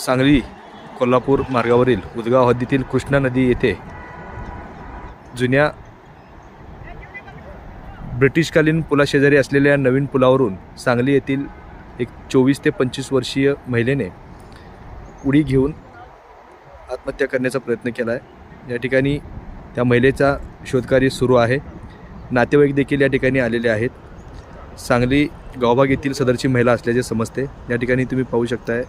सांगली कोल्हापूर मार्गावरील उदगाव हद्दीतील कृष्णा नदी येथे जुन्या ब्रिटिशकालीन पुलाशेजारी असलेल्या नवीन पुलावरून सांगली येथील एक 24 ते 25 वर्षीय महिलेने उडी घेऊन आत्महत्या करण्याचा प्रयत्न केला आहे। या ठिकाणी त्या महिलेचा शोधकार्य सुरू आहे। नातेवाईक देखील या ठिकाणी आलेले आहेत। सांगली गावभाग येथील सदरची महिला असल्याचे समजते। या ठिकाणी तुम्ही पाहू शकताय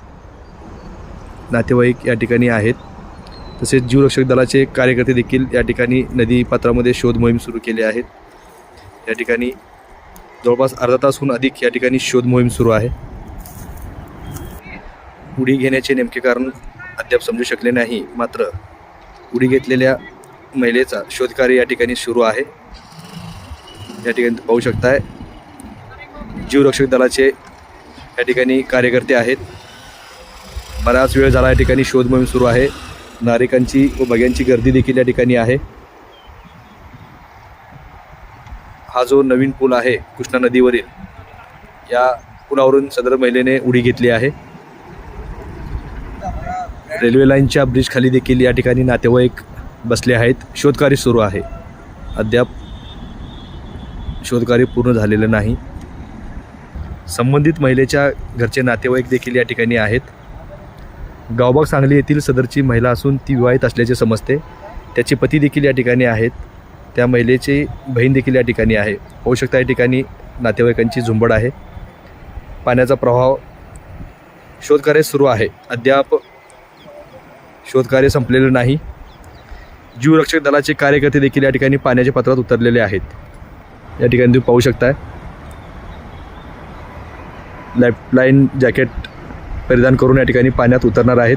नातेवाईक या ठिकाणी आहेत। तसेच जीवरक्षक दलाचे कार्यकर्ते देखील या ठिकाणी नदी पात्रामध्ये शोध मोहीम सुरू केली आहे। या ठिकाणी जवळपास अर्धा तासहून अधिक या ठिकाणी शोध मोहीम सुरू आहे। उडी घेण्याचे नेमके कारण अद्याप समजू शकले नाही, मात्र उडी घेतलेल्या महिलेचा शोधकार्य या ठिकाणी सुरू आहे। या ठिकाणी पाहू शकताय जीवरक्षक दलाचे या ठिकाणी कार्यकर्ते आहेत। बराच वेळ झाला या ठिकाणी शोध मोहीम सुरू आहे। नागरिकांची व बघ्यांची गर्दी देखील या ठिकाणी आहे। हा जो नवीन पूल आहे कृष्णा नदीवरील, या पुलावरून सदर महिलेने उडी घेतली आहे। रेल्वे लाईनच्या ब्रिज खाली देखील या ठिकाणी नातेवाईक बसले आहेत। शोधकार्य सुरू आहे। अद्याप शोधकार्य पूर्ण झालेलं नाही। संबंधित महिलेच्या घरचे नातेवाईक देखील या ठिकाणी आहेत। गावबाग सांगली येथील सदरची महिला असून ती विवाहित असल्याचे समजते। त्याचे पती देखील या ठिकाणी आहेत। त्या महिलेची बहीण देखील या ठिकाणी आहे। होऊ शकता या ठिकाणी नातेवाईकांची झुंबड आहे। पाण्याचा प्रवाह, शोधकार्य सुरू आहे। अद्याप शोधकार्य संपलेलं नाही। जीवरक्षक दलाचे कार्यकर्ते देखील या ठिकाणी पाण्याच्या पात्रात उतरलेले आहेत। या ठिकाणी तुम्ही पाहू शकताय लाईफलाईन जॅकेट परिधान करून या ठिकाणी पाण्यात उतरणार आहेत।